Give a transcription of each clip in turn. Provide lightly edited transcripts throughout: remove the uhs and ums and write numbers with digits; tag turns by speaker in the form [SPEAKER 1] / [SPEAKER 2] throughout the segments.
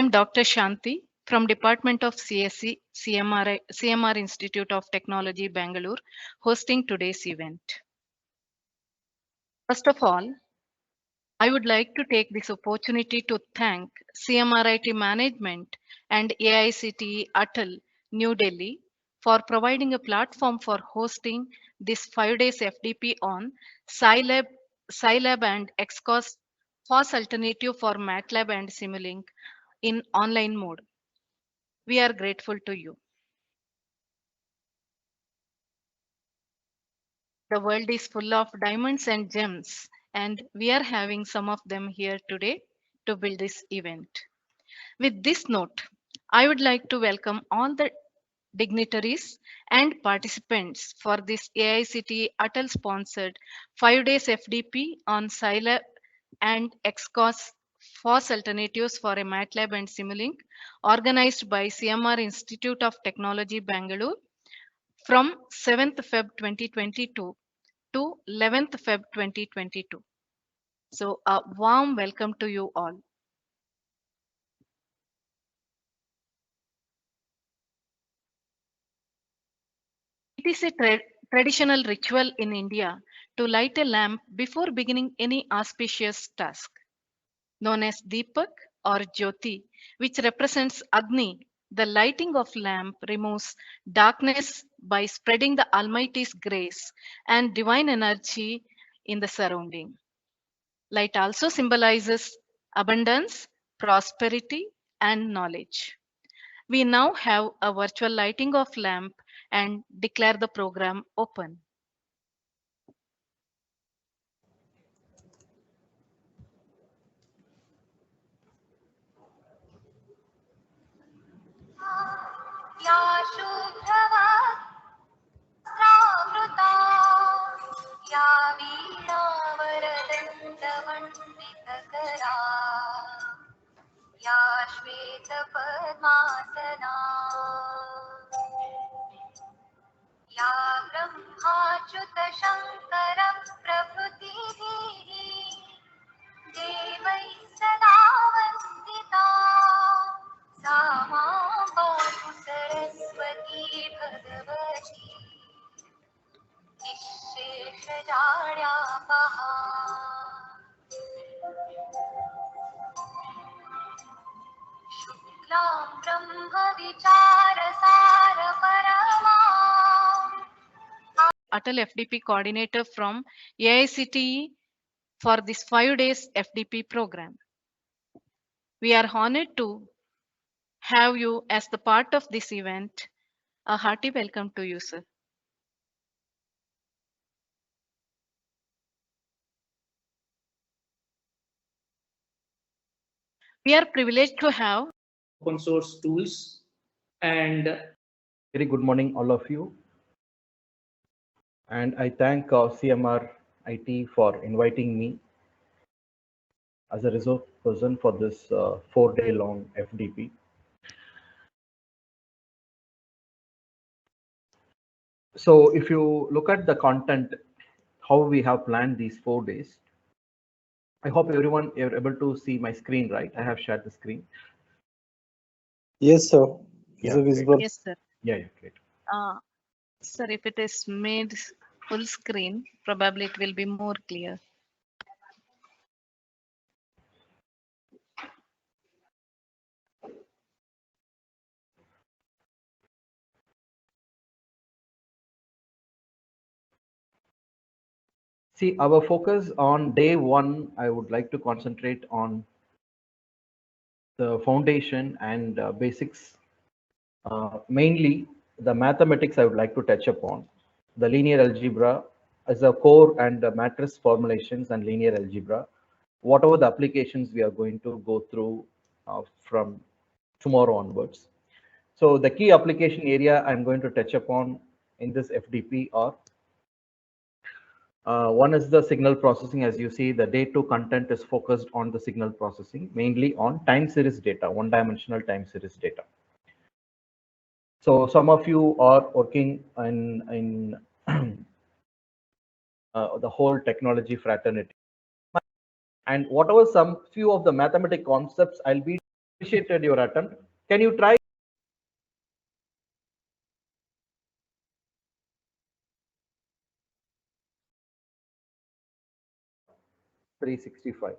[SPEAKER 1] am Dr. Shanti from Department of CSE, CMR Institute of Technology, Bangalore, hosting today's event. First of all, I would like to take this opportunity to thank CMRIT management and AICTE Atal, New Delhi, for providing a platform for hosting this 5 days FDP on Scilab and XCOS FOSS alternative for MATLAB and Simulink in online mode. We are grateful to you. The world is full of diamonds and gems, and we are having some of them here today to build this event. With this note, I would like to welcome all the dignitaries and participants for this AICTE Atal sponsored 5 days FDP on Scilab and XCOS FOSS alternatives for a MATLAB and Simulink organized by CMR Institute of Technology, Bangalore from 7th Feb 2022 to 11th Feb 2022. So a warm welcome to you all. It is a traditional ritual in India to light a lamp before beginning any auspicious task, known as Deepak or Jyoti, which represents Agni. The lighting of lamp removes darkness by spreading the Almighty's grace and divine energy in the surrounding. Light also symbolizes abundance, prosperity, and knowledge. We now have a virtual lighting of lamp and declare the program open. Atal FDP coordinator from AICTE for this 5 days FDP program. We are honored to have you as the part of this event. A hearty welcome to you, sir. We are privileged to have
[SPEAKER 2] open source tools. And
[SPEAKER 3] very good morning, all of you. And I thank CMR IT for inviting me as a resource person for this 4-day long FDP. So if you look at the content, how we have planned these 4 days, I hope everyone is able to see my screen, right? I have shared the screen.
[SPEAKER 4] Yes, sir.
[SPEAKER 3] Yeah,
[SPEAKER 4] Is it visible?
[SPEAKER 1] Yes, sir.
[SPEAKER 3] Yeah, great.
[SPEAKER 1] Sir, if it is made full screen, probably it will be more clear.
[SPEAKER 3] See, our focus on day 1, I would like to concentrate on the foundation and basics. Mainly the mathematics I would like to touch upon. The linear algebra as a core and matrix formulations and linear algebra. Whatever the applications we are going to go through from tomorrow onwards. So the key application area I'm going to touch upon in this FDP are one is the signal processing. As you see, the day 2 content is focused on the signal processing, mainly on time series data, one-dimensional time series data. So some of you are working in the whole technology fraternity, and whatever some few of the mathematical concepts I'll be Appreciated your attempt. Can you try? 365.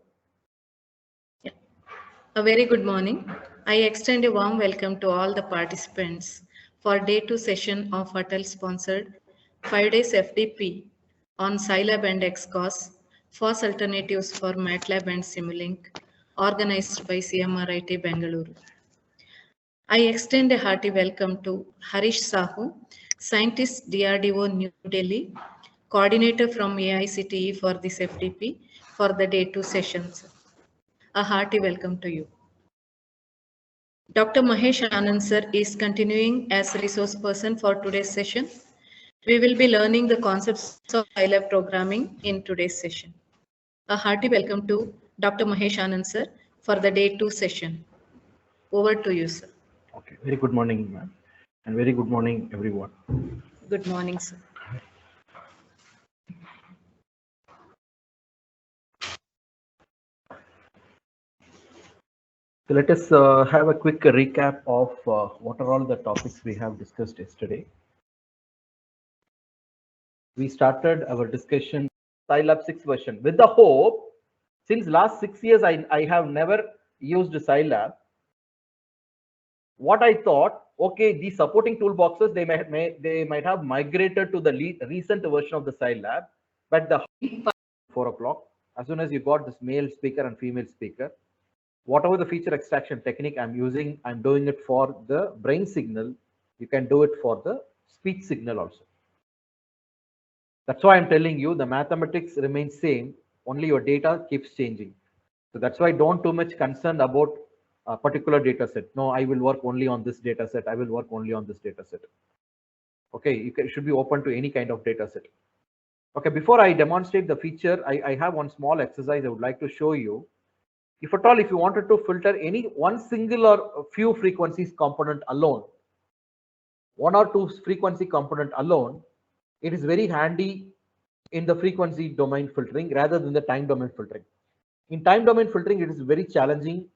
[SPEAKER 1] A very good morning. I extend a warm welcome to all the participants for day 2 session of Atal sponsored 5 days FDP on Scilab and XCOS, FOSS alternatives for MATLAB and Simulink, organized by CMRIT Bengaluru. I extend a hearty welcome to Harish Sahu, scientist DRDO New Delhi, coordinator from AICTE for this FDP for the day 2 sessions. A hearty welcome to you. Dr. Mahesh Anand sir is continuing as resource person for today's session. We will be learning the concepts of Scilab programming in today's session. A hearty welcome to Dr. Mahesh Anand sir for the day 2 session. Over to you, sir.
[SPEAKER 3] Okay. Very good morning, ma'am, and very good morning, everyone.
[SPEAKER 1] Good morning, sir.
[SPEAKER 3] So let us have a quick recap of what are all the topics we have discussed yesterday. We started our discussion Scilab 6 version with the hope, since last 6 years I have never used Scilab. What I thought, okay, these supporting toolboxes, they might have migrated to the recent version of the Scilab, but the 4 o'clock, as soon as you got this male speaker and female speaker, whatever the feature extraction technique I'm using, I'm doing it for the brain signal. You can do it for the speech signal also. That's why I'm telling you the mathematics remains same, only your data keeps changing. So that's why don't too much concerned about a particular data set. No, I will work only on this data set. I will work only on this data set. Okay, you should be open to any kind of data set. Okay, before I demonstrate the feature, I have one small exercise I would like to show you. If at all, if you wanted to filter any one single or few frequencies component alone, one or two frequency component alone, it is very handy in the frequency domain filtering rather than the time domain filtering. In time domain filtering, it is very challenging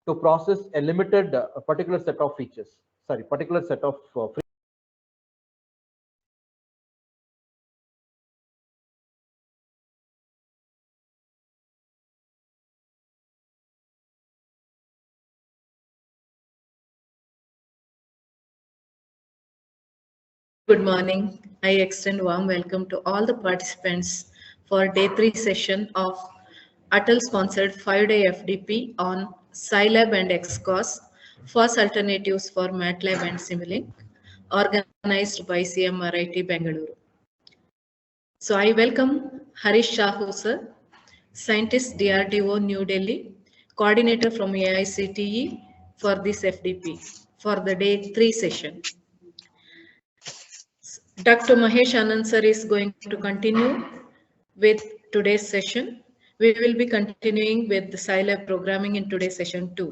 [SPEAKER 3] to process a limited particular set of features. Sorry, particular set of
[SPEAKER 1] Good morning. I extend warm welcome to all the participants for day 3 session of Atal sponsored 5-day FDP on Scilab and XCOS, FOSS alternatives for MATLAB and Simulink, organized by CMRIT Bengaluru. So I welcome Harish Shahu sir, scientist DRDO New Delhi, coordinator from AICTE for this FDP for the day 3 session. Dr. Mahesh Anand sir is going to continue with today's session. We will be continuing with the Scilab programming in today's session too.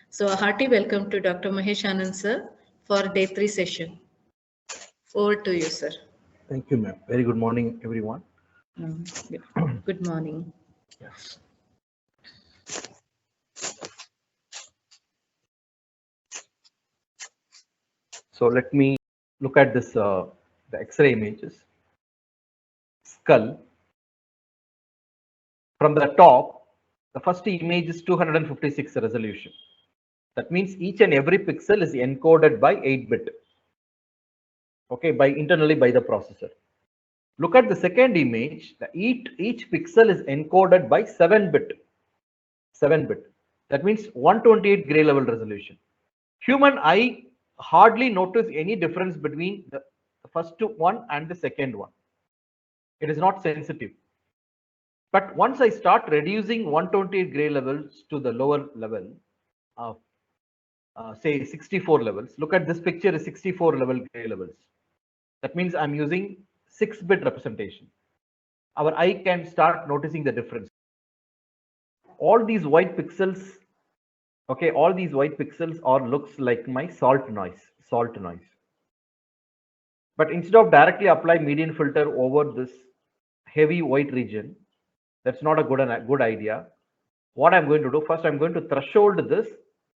[SPEAKER 1] So a hearty welcome to Dr. Mahesh Anand sir for day 3 session. Over to you, sir.
[SPEAKER 3] Thank you, ma'am. Very good morning, everyone.
[SPEAKER 1] Good morning.
[SPEAKER 3] Yes. So let me look at this, the X-ray images. Skull. From the top, the first image is 256 resolution. That means each and every pixel is encoded by 8-bit. Okay, internally by the processor. Look at the second image. Each pixel is encoded by 7-bit. 7-bit. That means 128 gray level resolution. Human eye hardly notice any difference between the first one and the second one. It is not sensitive. But once I start reducing 128 gray levels to the lower level, say 64 levels. Look at this picture is 64 level gray levels. That means I'm using 6-bit representation. Our eye can start noticing the difference. All these white pixels, okay, all these white pixels looks like my salt noise. But instead of directly apply median filter over this heavy white region, that's not a good idea. What I'm going to do, first I'm going to threshold this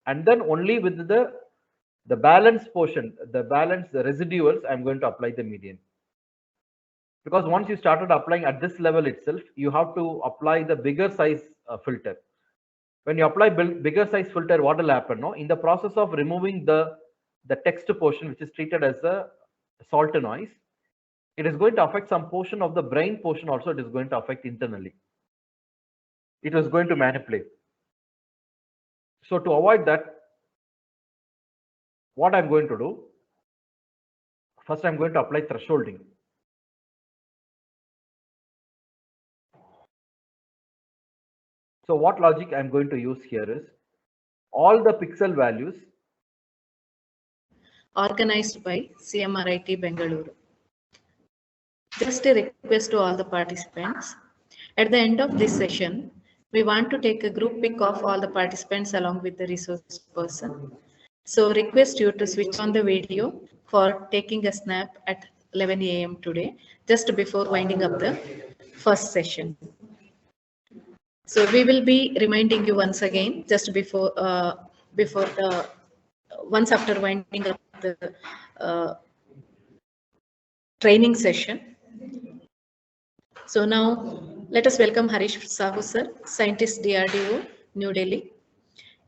[SPEAKER 3] and then only with the balance portion, the residuals, I'm going to apply the median. Because once you started applying at this level itself, you have to apply the bigger size filter. When you apply bigger size filter, what will happen? No, in the process of removing the text portion, which is treated as a salt noise, it is going to affect some portion of the brain portion also. It is going to affect internally. It was going to manipulate. So to avoid that, what I'm going to do, first I'm going to apply thresholding. So what logic I'm going to use here is all the pixel values
[SPEAKER 1] organized by CMRIT Bengaluru. Just a request to all the participants. At the end of this session, we want to take a group pic of all the participants along with the resource person. So request you to switch on the video for taking a snap at 11 a.m. today, just before winding up the first session. So we will be reminding you once again, just before once after winding up the training session. So now let us welcome Harish Sahu sir, scientist DRDO, New Delhi,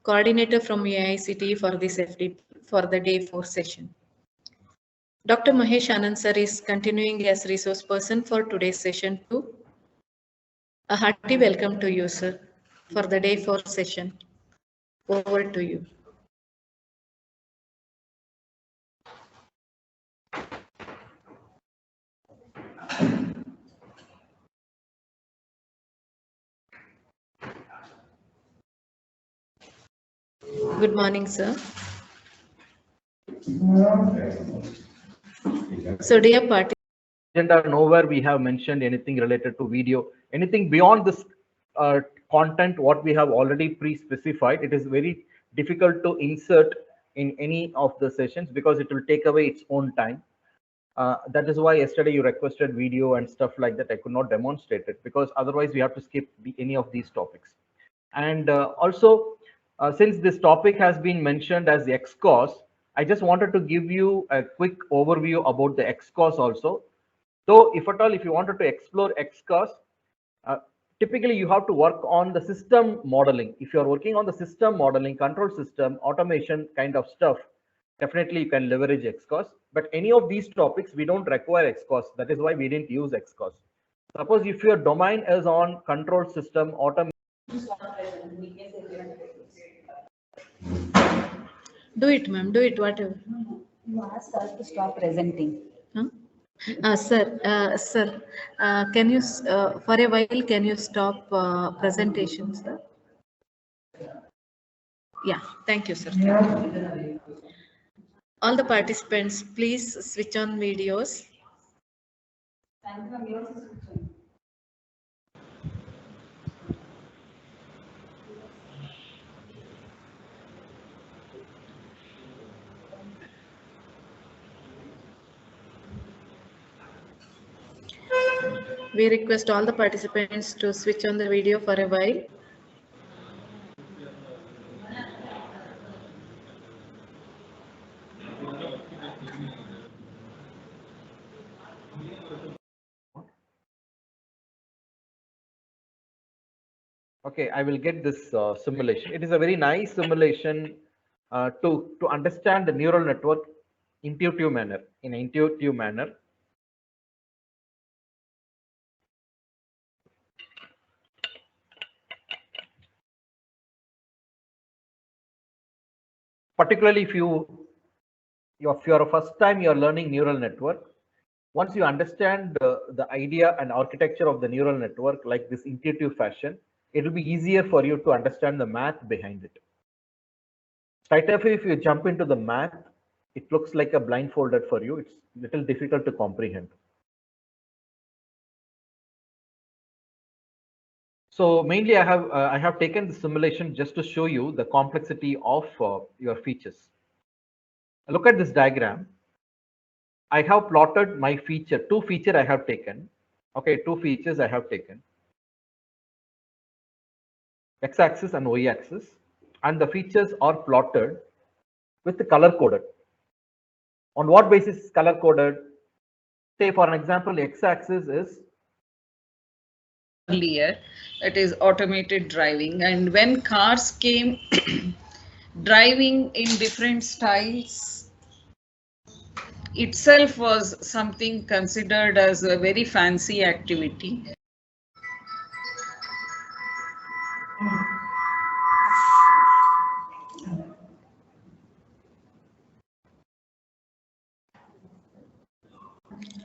[SPEAKER 1] coordinator from AICTE for this FDP for the day 4 session. Dr. Mahesh Anand sir is continuing as resource person for today's session too. A hearty welcome to you, sir, for the day 4 session. Over to you. Good morning, sir. So, dear party.
[SPEAKER 3] Agenda, nowhere we have mentioned anything related to video, anything beyond this content what we have already pre-specified. It is very difficult to insert in any of the sessions because it will take away its own time. That is why yesterday you requested video and stuff like that. I could not demonstrate it because otherwise we have to skip any of these topics. And also, since this topic has been mentioned as the XCOS, I just wanted to give you a quick overview about the XCOS also. So if at all, if you wanted to explore XCOS, typically you have to work on the system modeling. If you're working on the system modeling, control system, automation kind of stuff, definitely you can leverage XCOS. But any of these topics, we don't require XCOS. That is why we didn't use XCOS. Suppose if your domain is on control system, automation.
[SPEAKER 1] Do it, ma'am. Do it, whatever.
[SPEAKER 5] You asked us to stop presenting.
[SPEAKER 1] Huh? Sir, can you, for a while, can you stop presentation, sir? Yeah, thank you, sir. Thank you. All the participants, please switch on videos. We request all the participants to switch on the video for a while.
[SPEAKER 3] Okay, I will get this simulation. It is a very nice simulation to understand the neural network in an intuitive manner. Particularly if you're a first time you're learning neural network, once you understand the idea and architecture of the neural network like this intuitive fashion, it will be easier for you to understand the math behind it. Straight away, if you jump into the math, it looks like a blindfolded for you. It's a little difficult to comprehend. So mainly I have taken the simulation just to show you the complexity of your features. Look at this diagram. I have plotted my feature, two features I have taken. Okay, two features I have taken. X-axis and Y-axis. and the features are plotted with the color coded. On what basis color coded? Say for an example, x-axis is
[SPEAKER 6] earlier, that is automated driving, and when cars came driving in different styles itself was something considered as a very fancy activity.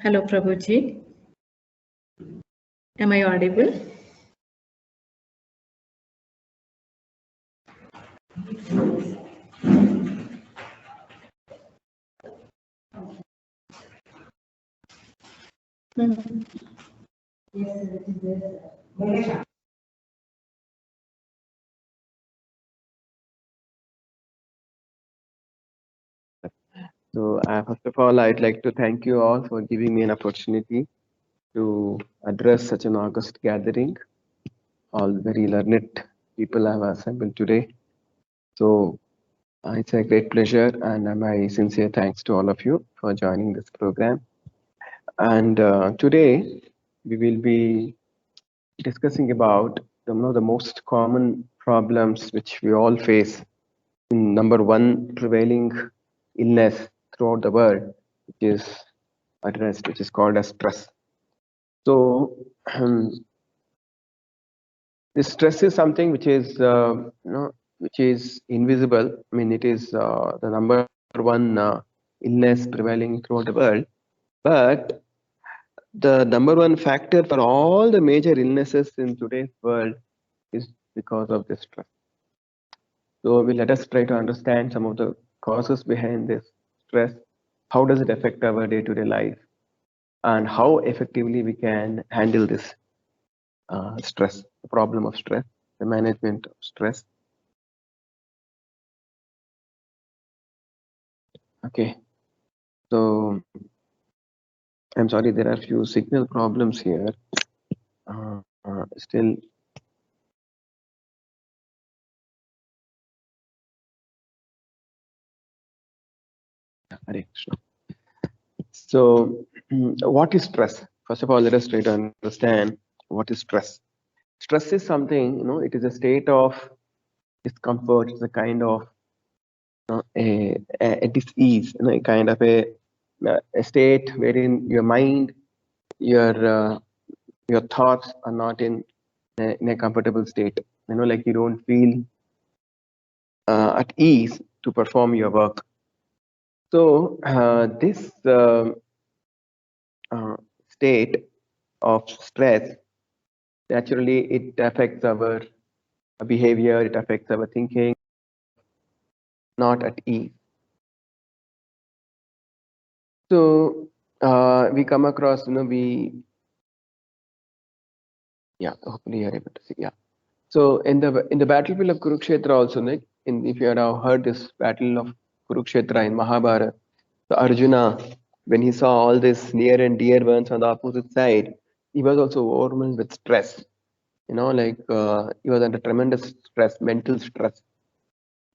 [SPEAKER 1] Hello, Prabhuji. Am I audible?
[SPEAKER 7] So, first of all, I'd like to thank you all for giving me an opportunity to address such an august gathering. All very learned people have assembled today. So, it's a great pleasure, and my sincere thanks to all of you for joining this program. And today, we will be discussing about one of the most common problems which we all face. Number one prevailing illness throughout the world, which is addressed, which is called as stress. So this stress is something which is which is invisible. I mean, it is the number one illness prevailing throughout the world, but the number one factor for all the major illnesses in today's world is because of this stress. So let us try to understand some of the causes behind this stress. How does it affect our day-to-day life, and how effectively we can handle this stress, the problem of stress, the management of stress. Okay, so I'm sorry, there are a few signal problems here. Still. So, what is stress? First of all, let us try to understand what is stress. Stress is something, it is a state of discomfort, it's a kind of a dis-ease, a kind of a state wherein your mind, your thoughts are not in a comfortable state. Like you don't feel at ease to perform your work. So this state of stress, naturally, it affects our behavior, it affects our thinking, not at ease. So we come across, hopefully you're able to see, So in the battlefield of Kurukshetra also, if you have heard this battle of Kurukshetra in Mahabharata, so Arjuna, when he saw all this near and dear ones on the opposite side, he was also overwhelmed with stress. He was under tremendous stress, mental stress.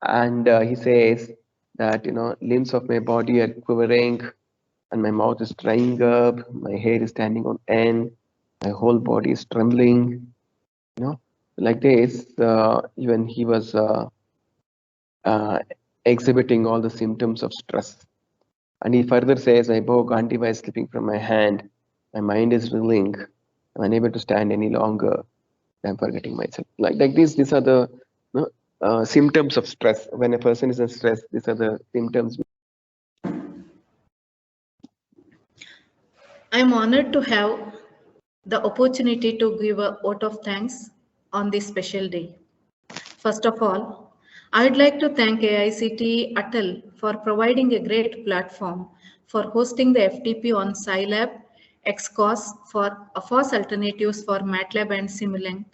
[SPEAKER 7] And he says that, limbs of my body are quivering and my mouth is drying up, my hair is standing on end, my whole body is trembling, like this, when he was exhibiting all the symptoms of stress. And he further says, my bow Gandiva is slipping from my hand, my mind is reeling, I'm unable to stand any longer, I'm forgetting myself. Like these are the symptoms of stress. When a person is in stress, these are the symptoms.
[SPEAKER 1] I am honored to have the opportunity to give a vote of thanks on this special day. First of all, I would like to thank AICTE Atal for providing a great platform for hosting the FDP on Scilab, XCOS for FOSS alternatives for MATLAB and Simulink.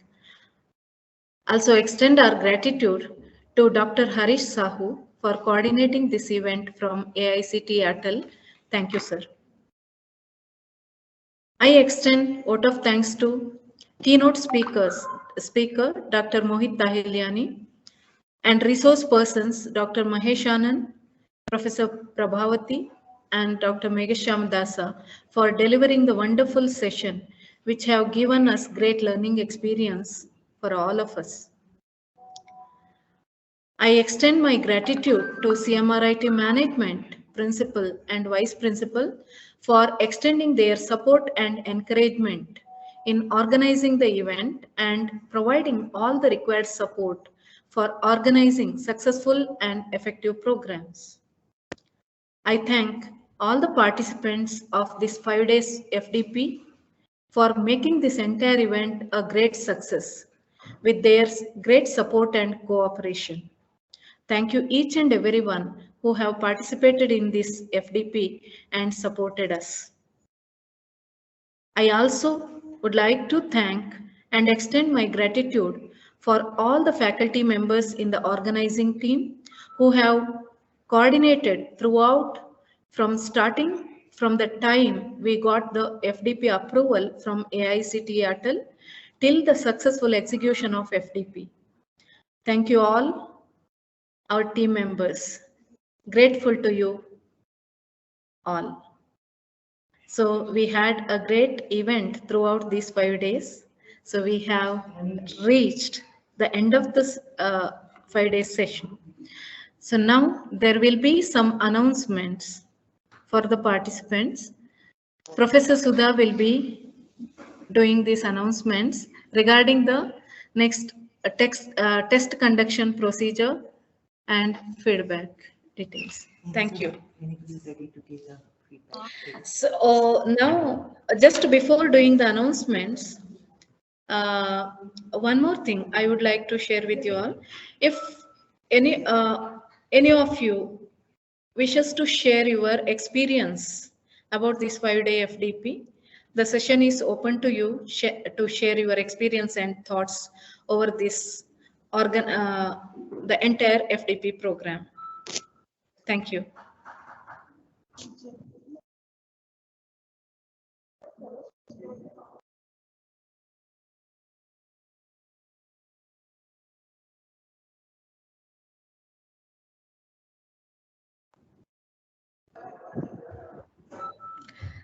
[SPEAKER 1] Also extend our gratitude to Dr. Harish Sahu for coordinating this event from AICTE Atal. Thank you, sir. I extend vote of thanks to keynote speaker Dr. Mohit Tahiliani, and resource persons Dr. Mahesh Anand, Professor Prabhavati, and Dr. Megasham Dasa for delivering the wonderful session which have given us great learning experience for all of us. I extend my gratitude to CMRIT management, principal and vice principal for extending their support and encouragement in organizing the event and providing all the required support for organizing successful and effective programs. I thank all the participants of this 5 days FDP for making this entire event a great success with their great support and cooperation. Thank you each and everyone who have participated in this FDP and supported us. I also would like to thank and extend my gratitude for all the faculty members in the organizing team who have coordinated throughout from starting from the time we got the FDP approval from AICTE Atal till the successful execution of FDP. Thank you all, our team members. Grateful to you all. So we had a great event throughout these 5 days. So we have reached the end of this 5 day session. So now there will be some announcements for the participants. Professor Sudha will be doing these announcements regarding the next test conduction procedure and feedback details. Thank you. So now, just before doing the announcements, one more thing I would like to share with you all. If any of you wishes to share your experience about this 5 day FDP, the session is open to you to share your experience and thoughts over this the entire FDP program. Thank you.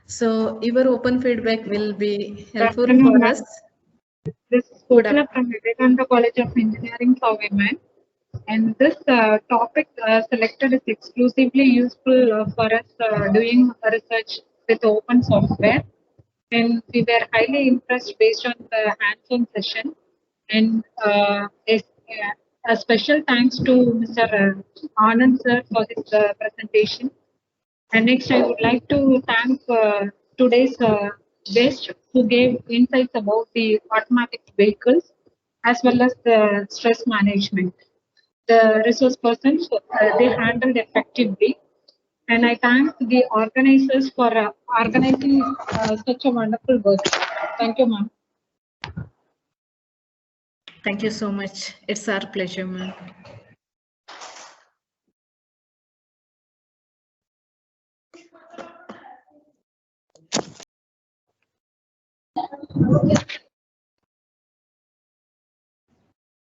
[SPEAKER 1] So your open feedback will be helpful for us.
[SPEAKER 8] This is Kotala from Vivekananda College of Engineering for Women. And this topic selected is exclusively useful for us doing research with open software. And we were highly impressed based on the hands-on session. And a special thanks to Mr. Anand sir for his presentation. And next, I would like to thank today's guest who gave insights about the automatic vehicles as well as the stress management. The resource persons, they handled effectively. And I thank the organizers for organizing such a wonderful work. Thank you, ma'am.
[SPEAKER 1] Thank you so much. It's our pleasure, ma'am.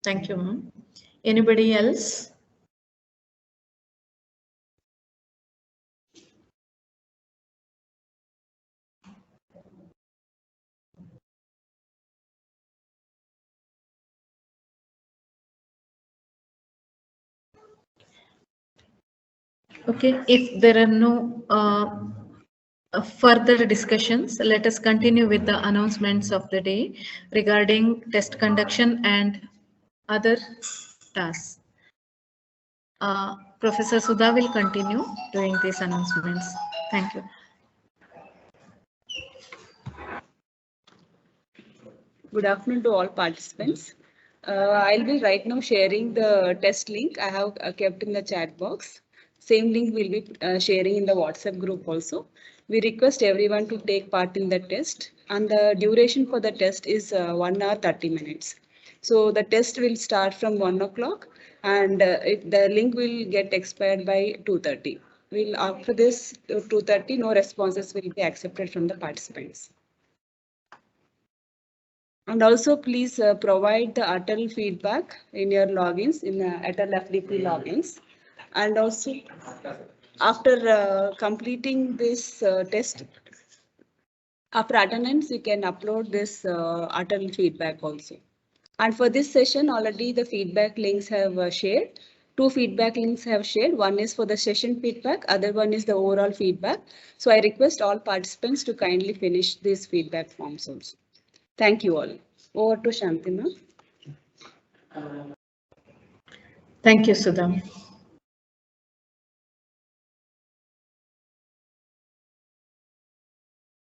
[SPEAKER 1] Thank you, ma'am. Anybody else? Okay, if there are no further discussions, let us continue with the announcements of the day regarding test conduction and other tasks. Professor Sudha will continue doing these announcements. Thank you.
[SPEAKER 9] Good afternoon to all participants. I'll be right now sharing the test link I have kept in the chat box. Same link we'll be sharing in the WhatsApp group also. We request everyone to take part in the test, and the duration for the test is 1 hour 30 minutes. So the test will start from 1 o'clock, and the link will get expired by 2:30. After this 2:30, no responses will be accepted from the participants. And also please provide the Atal feedback in your logins, in Atal FDP logins. And also after completing this test, after attendance, you can upload this Atal feedback also. And for this session, already the feedback links have shared. 2 feedback links have shared. One is for the session feedback, other one is the overall feedback. So I request all participants to kindly finish these feedback forms also. Thank you all. Over to Shanti ma'am.
[SPEAKER 6] Thank you, Sudha.